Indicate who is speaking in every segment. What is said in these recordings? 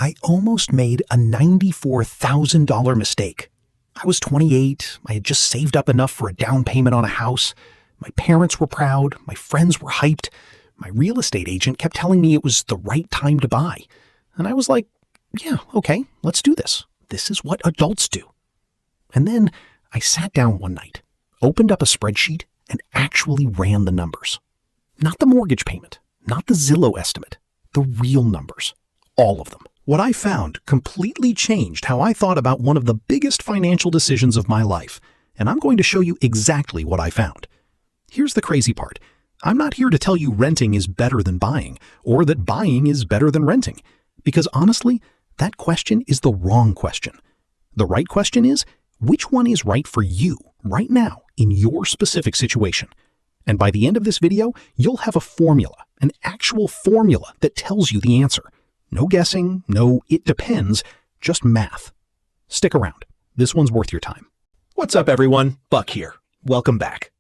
Speaker 1: I almost made a $94,000 mistake. I was 28, I had just saved up enough for a down payment on a house. My parents were proud, my friends were hyped. My real estate agent kept telling me it was the right time to buy. And I was like, yeah, okay, let's do this. This is what adults do. And then I sat down one night, opened up a spreadsheet, and actually ran the numbers. Not the mortgage payment, not the Zillow estimate, the real numbers, all of them. What I found completely changed how I thought about one of the biggest financial decisions of my life, and I'm going to show you exactly what I found. Here's the crazy part. I'm not here to tell you renting is better than buying, or that buying is better than renting, because honestly, that question is the wrong question. The right question is, which one is right for you right now in your specific situation? And by the end of this video, you'll have a formula, an actual formula that tells you the answer. No guessing, no it depends, just math. Stick around. This one's worth your time. What's up, everyone? Buck here. Welcome back.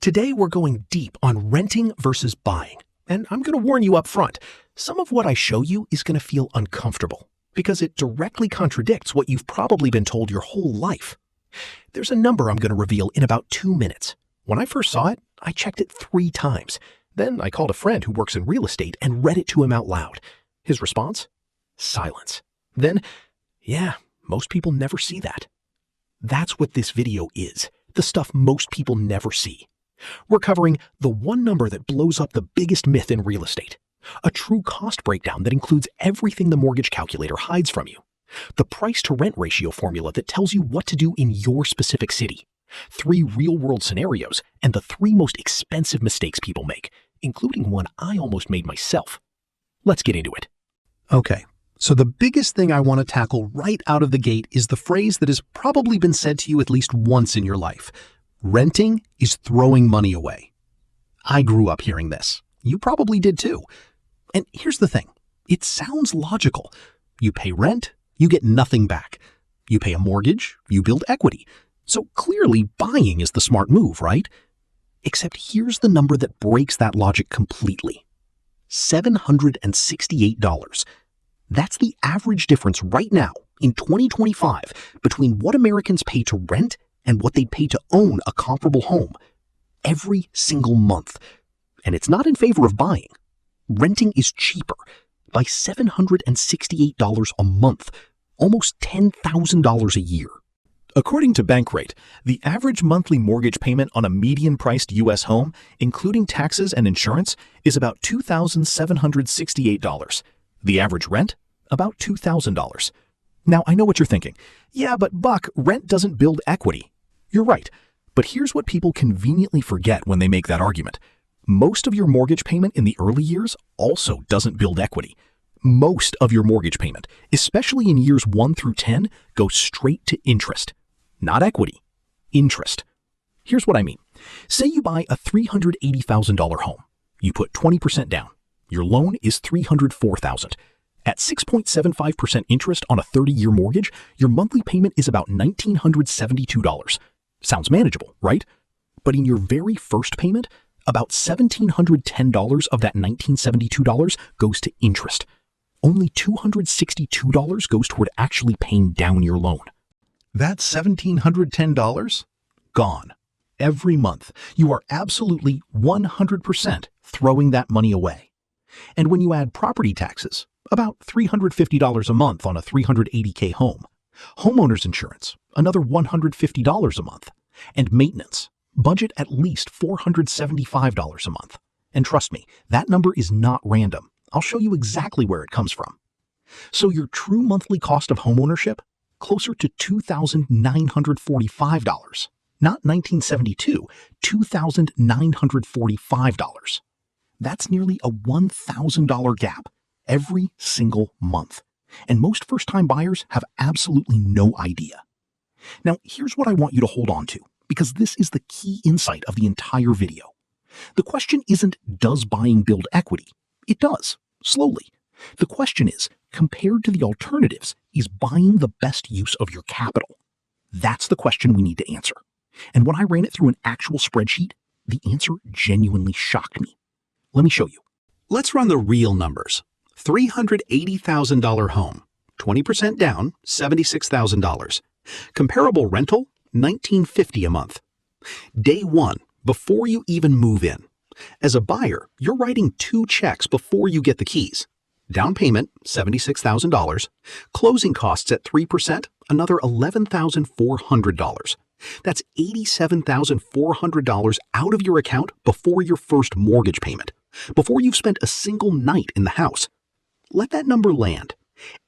Speaker 1: Today, we're going deep on renting versus buying. And I'm going to warn you up front, some of what I show you is going to feel uncomfortable because it directly contradicts what you've probably been told your whole life. There's a number I'm going to reveal in about 2 minutes. When I first saw it, I checked it 3 times. Then I called a friend who works in real estate and read it to him out loud. His response? Silence. Then, yeah, most people never see that. That's what this video is, the stuff most people never see. We're covering the one number that blows up the biggest myth in real estate, a true cost breakdown that includes everything the mortgage calculator hides from you, the price-to-rent ratio formula that tells you what to do in your specific city, 3 real-world scenarios, and the 3 most expensive mistakes people make, including one I almost made myself. Let's get into it. Okay, so the biggest thing I want to tackle right out of the gate is the phrase that has probably been said to you at least once in your life. Renting is throwing money away. I grew up hearing this. You probably did too. And here's the thing. It sounds logical. You pay rent, you get nothing back. You pay a mortgage, you build equity. So clearly buying is the smart move, right? Except here's the number that breaks that logic completely. $768. That's the average difference right now in 2025 between what Americans pay to rent and what they pay to own a comparable home every single month. And it's not in favor of buying. Renting is cheaper by $768 a month, almost $10,000 a year. According to Bankrate, the average monthly mortgage payment on a median-priced U.S. home, including taxes and insurance, is about $2,768. The average rent? About $2,000. Now, I know what you're thinking. Yeah, but Buck, rent doesn't build equity. You're right, but here's what people conveniently forget when they make that argument. Most of your mortgage payment in the early years also doesn't build equity. Most of your mortgage payment, especially in years 1 through 10, goes straight to interest. Not equity, interest. Here's what I mean. Say you buy a $380,000 home. You put 20% down. Your loan is $304,000. At 6.75% interest on a 30-year mortgage, your monthly payment is about $1,972. Sounds manageable, right? But in your very first payment, about $1,710 of that $1,972 goes to interest. Only $262 goes toward actually paying down your loan. That's $1,710 gone. Every month, you are absolutely 100% throwing that money away. And when you add property taxes, about $350 a month on a $380K home, homeowner's insurance, another $150 a month, and maintenance, budget at least $475 a month. And trust me, that number is not random. I'll show you exactly where it comes from. So your true monthly cost of homeownership? Closer to $2,945. Not $1,972, $2,945. That's nearly a $1,000 gap every single month. And most first-time buyers have absolutely no idea. Now, here's what I want you to hold on to, because this is the key insight of the entire video. The question isn't, does buying build equity? It does, slowly. The question is, compared to the alternatives, is buying the best use of your capital? That's the question we need to answer. And when I ran it through an actual spreadsheet, the answer genuinely shocked me. Let me show you. Let's run the real numbers. $380,000 home, 20% down, $76,000. Comparable rental, $1,950 a month. Day one, before you even move in. As a buyer, you're writing 2 checks before you get the keys. Down payment, $76,000. Closing costs at 3%, another $11,400. That's $87,400 out of your account before your first mortgage payment, before you've spent a single night in the house. Let that number land.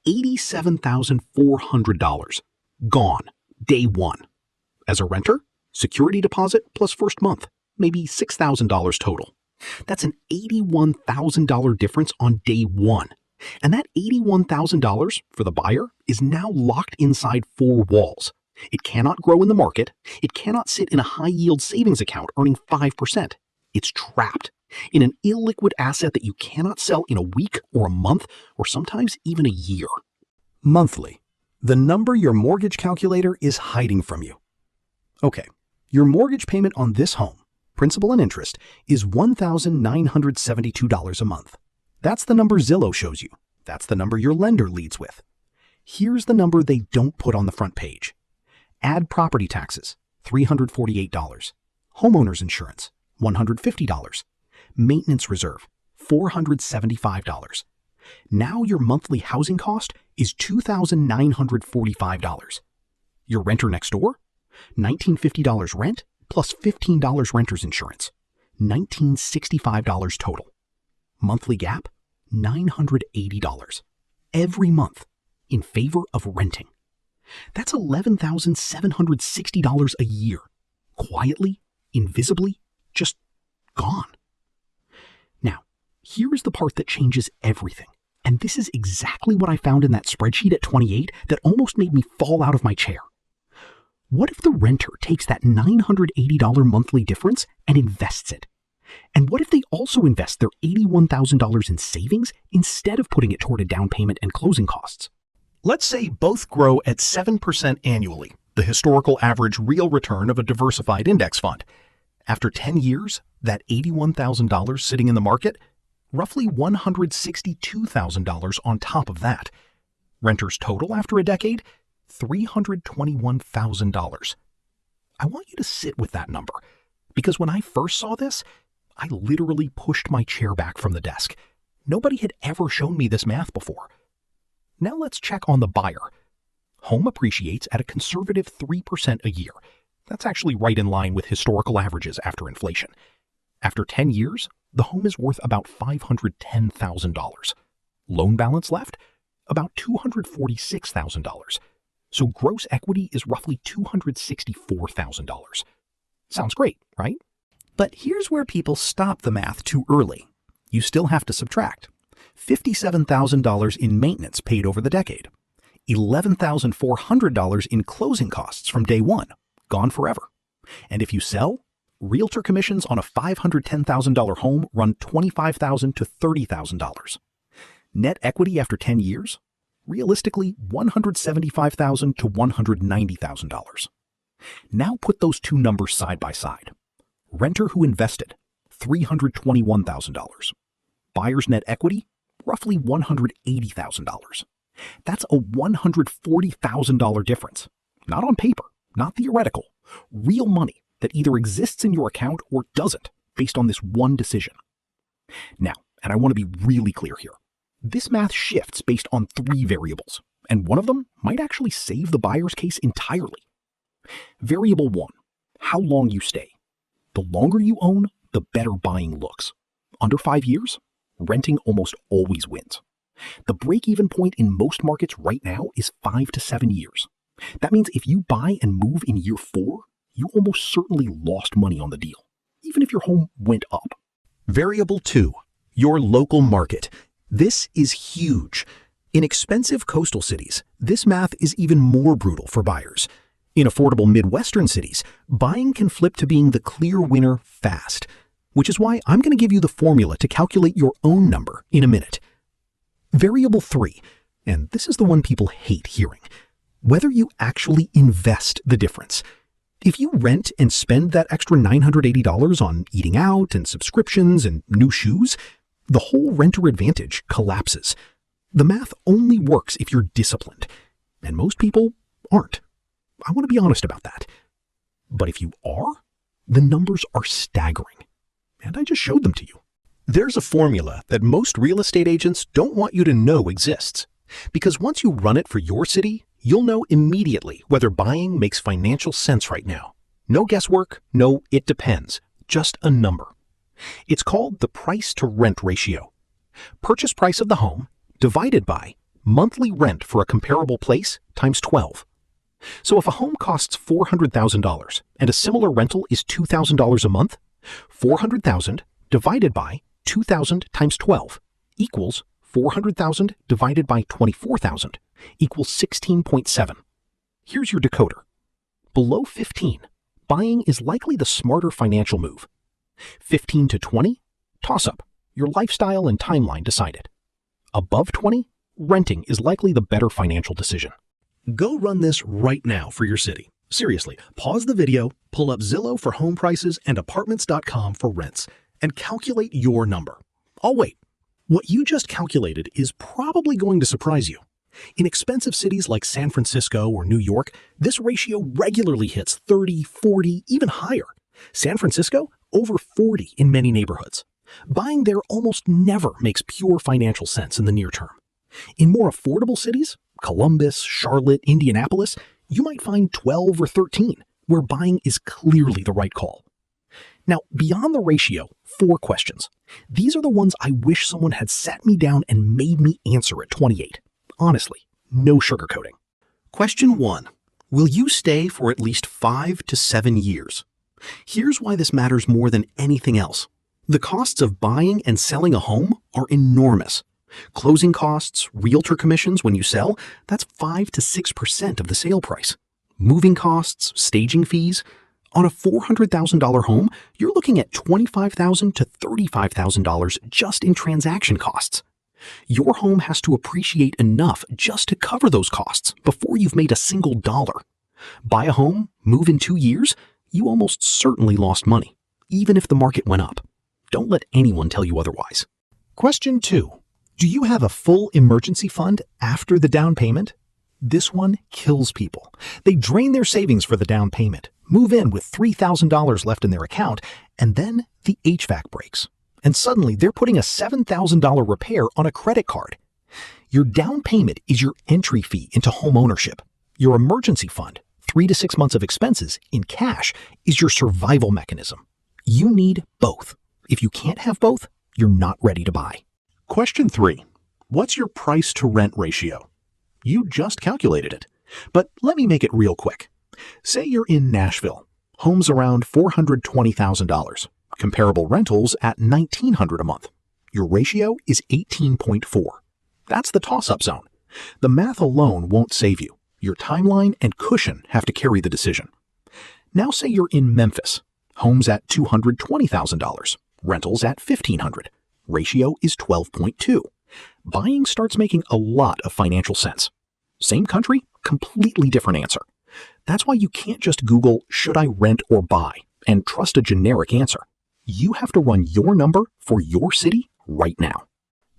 Speaker 1: $87,400. Gone. Day one. As a renter, security deposit plus first month, maybe $6,000 total. That's an $81,000 difference on day one. And that $81,000 for the buyer is now locked inside 4 walls. It cannot grow in the market. It cannot sit in a high-yield savings account earning 5%. It's trapped in an illiquid asset that you cannot sell in a week or a month or sometimes even a year. Monthly. The number your mortgage calculator is hiding from you. Okay, your mortgage payment on this home, principal and interest, is $1,972 a month. That's the number Zillow shows you. That's the number your lender leads with. Here's the number they don't put on the front page. Add property taxes, $348. Homeowner's insurance, $150. Maintenance reserve, $475. Now your monthly housing cost is $2,945. Your renter next door, $1,950 rent plus $15 renter's insurance, $1,965 total. Monthly gap, $980 every month in favor of renting. That's $11,760 a year, quietly, invisibly, just gone. Now, here is the part that changes everything. And this is exactly what I found in that spreadsheet at 28 that almost made me fall out of my chair. What if the renter takes that $980 monthly difference and invests it? And what if they also invest their $81,000 in savings instead of putting it toward a down payment and closing costs? Let's say both grow at 7% annually, the historical average real return of a diversified index fund. After 10 years, that $81,000 sitting in the market, roughly $162,000 on top of that. Renters total after a decade, $321,000. I want you to sit with that number, because when I first saw this, I literally pushed my chair back from the desk. Nobody had ever shown me this math before. Now let's check on the buyer. Home appreciates at a conservative 3% a year. That's actually right in line with historical averages after inflation. After 10 years, the home is worth about $510,000. Loan balance left? About $246,000. So gross equity is roughly $264,000. Sounds great, right? But here's where people stop the math too early. You still have to subtract. $57,000 in maintenance paid over the decade. $11,400 in closing costs from day one, gone forever. And if you sell, realtor commissions on a $510,000 home run $25,000 to $30,000. Net equity after 10 years? Realistically, $175,000 to $190,000. Now put those two numbers side by side. Renter who invested, $321,000. Buyer's net equity, roughly $180,000. That's a $140,000 difference. Not on paper, not theoretical. Real money that either exists in your account or doesn't, based on this one decision. Now, and I want to be really clear here, this math shifts based on 3 variables, and one of them might actually save the buyer's case entirely. Variable 1, how long you stay. The longer you own, the better buying looks. Under 5 years, renting almost always wins. The break-even point in most markets right now is 5 to 7 years. That means if you buy and move in year 4, you almost certainly lost money on the deal, even if your home went up. Variable 2, your local market. This is huge. In expensive coastal cities, this math is even more brutal for buyers. In affordable Midwestern cities, buying can flip to being the clear winner fast, which is why I'm going to give you the formula to calculate your own number in a minute. Variable 3, and this is the one people hate hearing, whether you actually invest the difference. If you rent and spend that extra $980 on eating out and subscriptions and new shoes, the whole renter advantage collapses. The math only works if you're disciplined, and most people aren't. I want to be honest about that. But if you are, the numbers are staggering, and I just showed them to you. There's a formula that most real estate agents don't want you to know exists, because once you run it for your city, you'll know immediately whether buying makes financial sense right now. No guesswork, no it depends, just a number. It's called the price-to-rent ratio. Purchase price of the home divided by monthly rent for a comparable place times 12. So if a home costs $400,000 and a similar rental is $2,000 a month, $400,000 divided by 2,000 times 12 equals $400,000 divided by 24,000 equals 16.7. Here's your decoder. Below 15, buying is likely the smarter financial move. 15 to 20, toss-up. Your lifestyle and timeline decided. Above 20, renting is likely the better financial decision. Go run this right now for your city. Seriously, pause the video, pull up Zillow for home prices and apartments.com for rents, and calculate your number. I'll wait. What you just calculated is probably going to surprise you. In expensive cities like San Francisco or New York, this ratio regularly hits 30, 40, even higher. San Francisco, over 40 in many neighborhoods. Buying there almost never makes pure financial sense in the near term. In more affordable cities, Columbus, Charlotte, Indianapolis, you might find 12 or 13, where buying is clearly the right call. Now, beyond the ratio, 4 questions. These are the ones I wish someone had sat me down and made me answer at 28. Honestly, no sugarcoating. Question 1. Will you stay for at least 5 to 7 years? Here's why this matters more than anything else. The costs of buying and selling a home are enormous. Closing costs, realtor commissions when you sell, that's 5 to 6% of the sale price. Moving costs, staging fees. On a $400,000 home, you're looking at $25,000 to $35,000 just in transaction costs. Your home has to appreciate enough just to cover those costs before you've made a single dollar. Buy a home, move in 2 years, you almost certainly lost money, even if the market went up. Don't let anyone tell you otherwise. Question 2. Do you have a full emergency fund after the down payment? This one kills people. They drain their savings for the down payment, move in with $3,000 left in their account, and then the HVAC breaks. And suddenly they're putting a $7,000 repair on a credit card. Your down payment is your entry fee into homeownership. Your emergency fund, 3 to 6 months of expenses in cash, is your survival mechanism. You need both. If you can't have both, you're not ready to buy. Question 3. What's your price to rent ratio? You just calculated it. But let me make it real quick. Say you're in Nashville. Homes around $420,000. Comparable rentals at $1,900 a month. Your ratio is 18.4. That's the toss-up zone. The math alone won't save you. Your timeline and cushion have to carry the decision. Now say you're in Memphis. Homes at $220,000. Rentals at $1,500. Ratio is 12.2. Buying starts making a lot of financial sense. Same country, completely different answer. That's why you can't just Google, should I rent or buy, and trust a generic answer. You have to run your number for your city right now.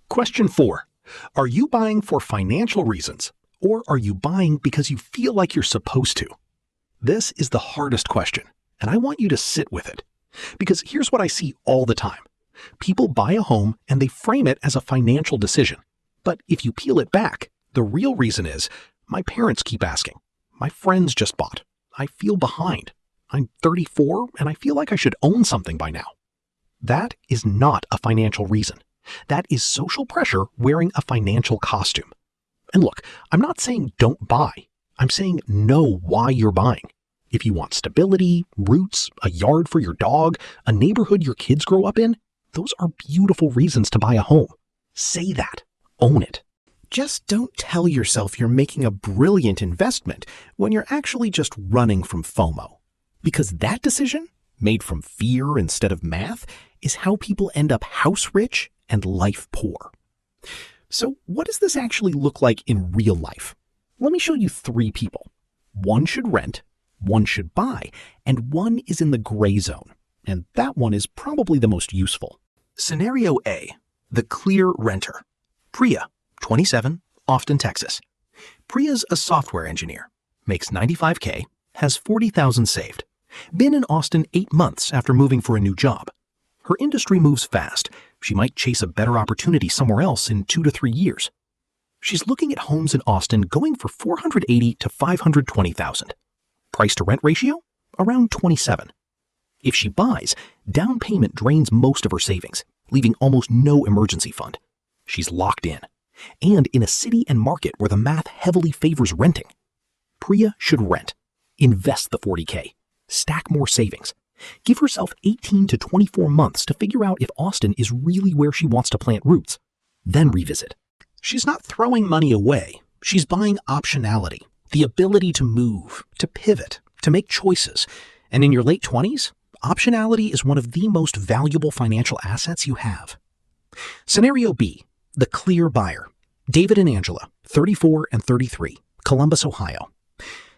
Speaker 1: Question 4. Are you buying for financial reasons, or are you buying because you feel like you're supposed to? This is the hardest question, and I want you to sit with it. Because here's what I see all the time. People buy a home and they frame it as a financial decision. But if you peel it back, the real reason is, my parents keep asking. My friends just bought. I feel behind. I'm 34 and I feel like I should own something by now. That is not a financial reason. That is social pressure wearing a financial costume. And look, I'm not saying don't buy. I'm saying know why you're buying. If you want stability, roots, a yard for your dog, a neighborhood your kids grow up in, those are beautiful reasons to buy a home. Say that. Own it. Just don't tell yourself you're making a brilliant investment when you're actually just running from FOMO. Because that decision, made from fear instead of math, is how people end up house rich and life poor. So what does this actually look like in real life? Let me show you 3 people. One should rent, one should buy, and one is in the gray zone. And that one is probably the most useful. Scenario A, the clear renter. Priya, 27, Austin, Texas. Priya's a software engineer, makes $95K, has $40,000 saved. Been in Austin 8 months after moving for a new job. Her industry moves fast. She might chase a better opportunity somewhere else in 2 to 3 years. She's looking at homes in Austin going for $480,000 to $520,000. Price to rent ratio? Around 27. If she buys, down payment drains most of her savings, leaving almost no emergency fund. She's locked in. And in a city and market where the math heavily favors renting. Priya should rent. Invest the $40K. Stack more savings. Give herself 18 to 24 months to figure out if Austin is really where she wants to plant roots. Then revisit. She's not throwing money away. She's buying optionality, the ability to move, to pivot, to make choices. And in your late 20s, optionality is one of the most valuable financial assets you have. Scenario B, the clear buyer. David and Angela, 34 and 33, Columbus, Ohio.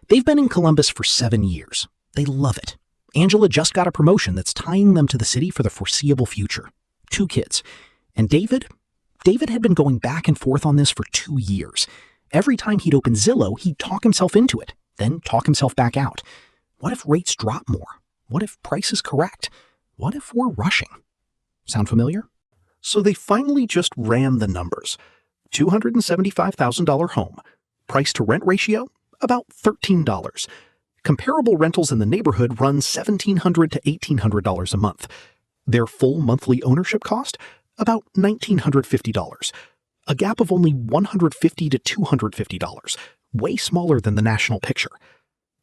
Speaker 1: They've been in Columbus for 7 years. They love it. Angela just got a promotion that's tying them to the city for the foreseeable future. 2 kids. And David had been going back and forth on this for 2 years. Every time he'd open Zillow, he'd talk himself into it, then talk himself back out. What if rates drop more? What if price is correct? What if we're rushing? Sound familiar? So they finally just ran the numbers. $275,000 home. Price to rent ratio? About $13. Comparable rentals in the neighborhood run $1,700 to $1,800 a month. Their full monthly ownership cost? About $1,950. A gap of only $150 to $250, way smaller than the national picture.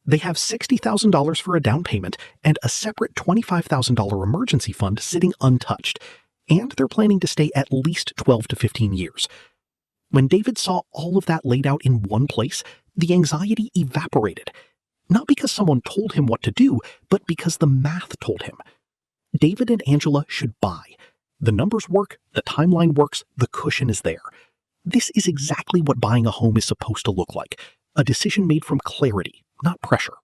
Speaker 1: They have $60,000 for a down payment and a separate $25,000 emergency fund sitting untouched, and they're planning to stay at least 12 to 15 years. When David saw all of that laid out in one place, the anxiety evaporated. Not because someone told him what to do, but because the math told him. David and Angela should buy. The numbers work, the timeline works, the cushion is there. This is exactly what buying a home is supposed to look like. A decision made from clarity, not pressure.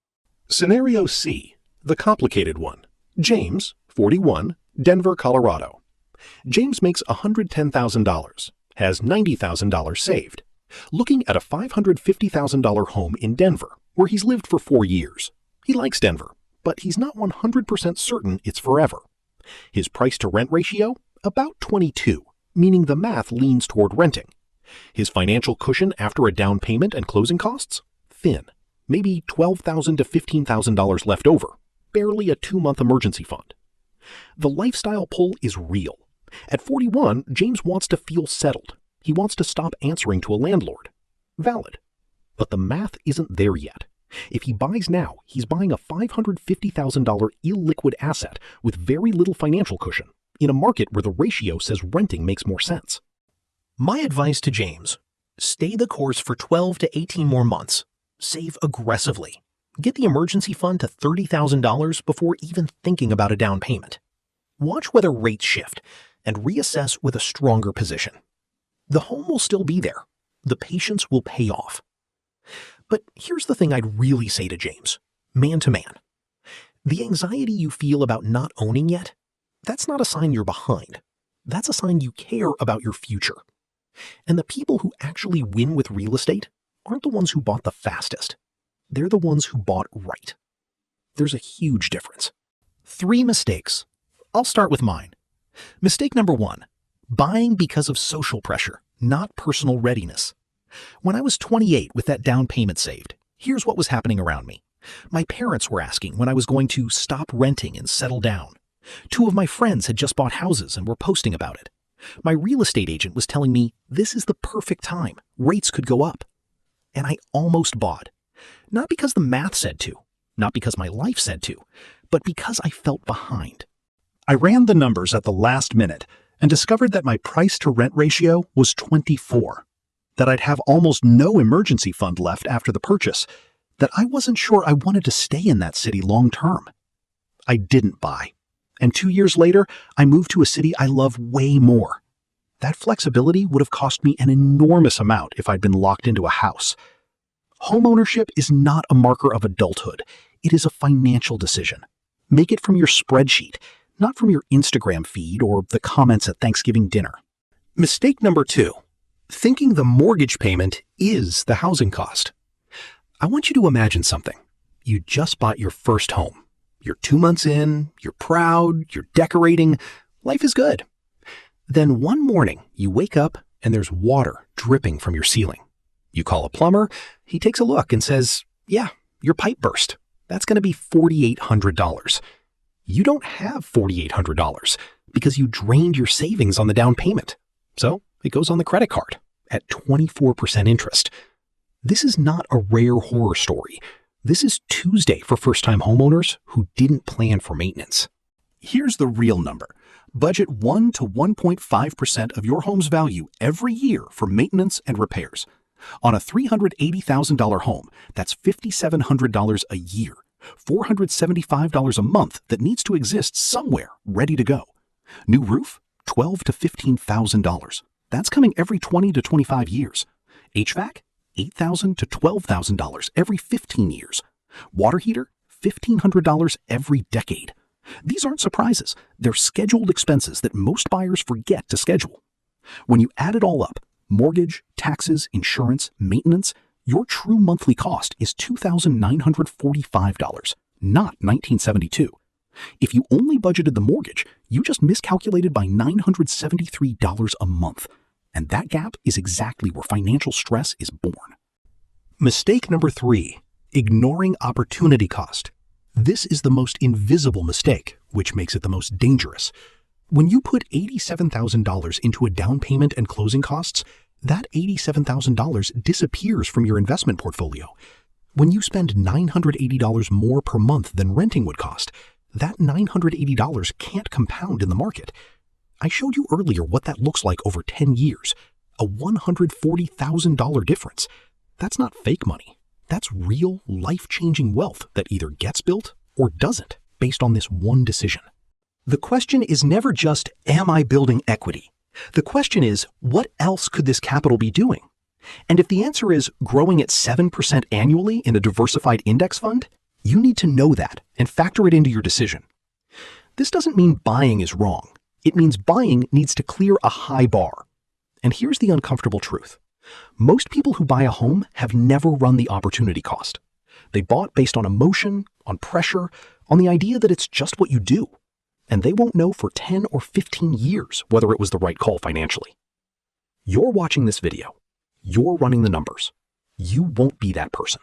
Speaker 2: Scenario C, the complicated one. James, 41, Denver, Colorado. James makes $110,000, has $90,000 saved. Looking at a $550,000 home in Denver, where he's lived for 4 years. He likes Denver, but he's not 100% certain it's forever. His price to rent ratio? About 22, meaning the math leans toward renting. His financial cushion after a down payment and closing costs? Thin, maybe $12,000 to $15,000 left over, barely a 2-month emergency fund. The lifestyle pull is real. At 41, James wants to feel settled. He wants to stop answering to a landlord. Valid. But the math isn't there yet. If he buys now, he's buying a $550,000 illiquid asset with very little financial cushion in a market where the ratio says renting makes more sense.
Speaker 1: My advice to James, stay the course for 12 to 18 more months. Save aggressively. Get the emergency fund to $30,000 before even thinking about a down payment. Watch whether rates shift and reassess with a stronger position. The home will still be there. The patience will pay off. But here's the thing I'd really say to James, man to man. The anxiety you feel about not owning yet, that's not a sign you're behind. That's a sign you care about your future. And the people who actually win with real estate aren't the ones who bought the fastest. They're the ones who bought right. There's a huge difference. 3 mistakes. I'll start with mine. Mistake number 1, buying because of social pressure, not personal readiness. When I was 28 with that down payment saved, here's what was happening around me. My parents were asking when I was going to stop renting and settle down. 2 of my friends had just bought houses and were posting about it. My real estate agent was telling me this is the perfect time. Rates could go up. And I almost bought. Not because the math said to, not because my life said to, but because I felt behind. I ran the numbers at the last minute and discovered that my price to rent ratio was 24. That I'd have almost no emergency fund left after the purchase, that I wasn't sure I wanted to stay in that city long term. I didn't buy. And 2 years later, I moved to a city I love way more. That flexibility would have cost me an enormous amount if I'd been locked into a house. Homeownership is not a marker of adulthood. It is a financial decision. Make it from your spreadsheet, not from your Instagram feed or the comments at Thanksgiving dinner. Mistake number 2. thinking the mortgage payment is the housing cost. I want you to imagine something. You just bought your first home. You're 2 months in, you're proud, you're decorating, life is good. Then one morning, you wake up and there's water dripping from your ceiling. You call a plumber, he takes a look and says, yeah, your pipe burst. That's going to be $4,800. You don't have $4,800 because you drained your savings on the down payment. So it goes on the credit card at 24% interest. This is not a rare horror story. This is Tuesday for first-time homeowners who didn't plan for maintenance.
Speaker 3: Here's the real number. Budget 1 to 1.5% of your home's value every year for maintenance and repairs. On a $380,000 home, that's $5,700 a year, $475 a month that needs to exist somewhere ready to go. New roof, $12,000 to $15,000. That's coming every 20 to 25 years. HVAC, $8,000 to $12,000 every 15 years. Water heater, $1,500 every decade. These aren't surprises. They're scheduled expenses that most buyers forget to schedule. When you add it all up, mortgage, taxes, insurance, maintenance, your true monthly cost is $2,945, not $1,972. If you only budgeted the mortgage, you just miscalculated by $973 a month. And that gap is exactly where financial stress is born.
Speaker 1: Mistake number 3, ignoring opportunity cost. This is the most invisible mistake, which makes it the most dangerous. When you put $87,000 into a down payment and closing costs, that $87,000 disappears from your investment portfolio. When you spend $980 more per month than renting would cost, that $980 can't compound in the market. I showed you earlier what that looks like over 10 years, a $140,000 difference. That's not fake money. That's real, life-changing wealth that either gets built or doesn't based on this one decision. The question is never just, am I building equity? The question is, what else could this capital be doing? And if the answer is growing at 7% annually in a diversified index fund, you need to know that and factor it into your decision. This doesn't mean buying is wrong. It means buying needs to clear a high bar. And here's the uncomfortable truth. Most people who buy a home have never run the opportunity cost. They bought based on emotion, on pressure, on the idea that it's just what you do. And they won't know for 10 or 15 years whether it was the right call financially. You're watching this video. You're running the numbers. You won't be that person.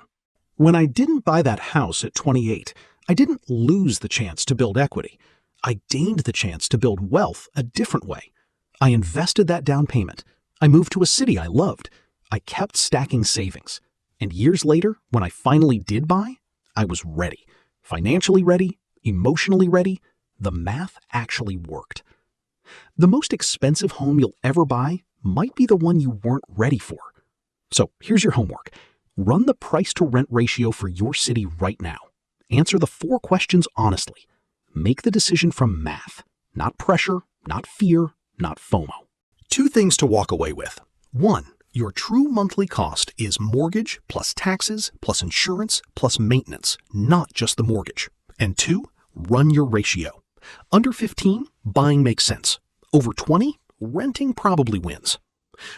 Speaker 1: When I didn't buy that house at 28, I didn't lose the chance to build equity. I gained the chance to build wealth a different way. I invested that down payment. I moved to a city I loved. I kept stacking savings. And years later, when I finally did buy, I was ready. Financially ready, emotionally ready. The math actually worked. The most expensive home you'll ever buy might be the one you weren't ready for. So here's your homework. Run the price-to-rent ratio for your city right now. Answer the 4 questions honestly. Make the decision from math, not pressure, not fear, not FOMO. 2 things to walk away with. 1, your true monthly cost is mortgage plus taxes plus insurance plus maintenance, not just the mortgage. And 2, run your ratio. Under 15, buying makes sense. Over 20, renting probably wins.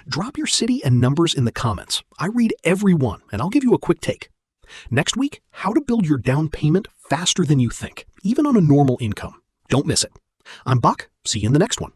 Speaker 1: Drop your city and numbers in the comments. I read every one, and I'll give you a quick take. Next week, how to build your down payment faster than you think, even on a normal income. Don't miss it. I'm Buck. See you in the next one.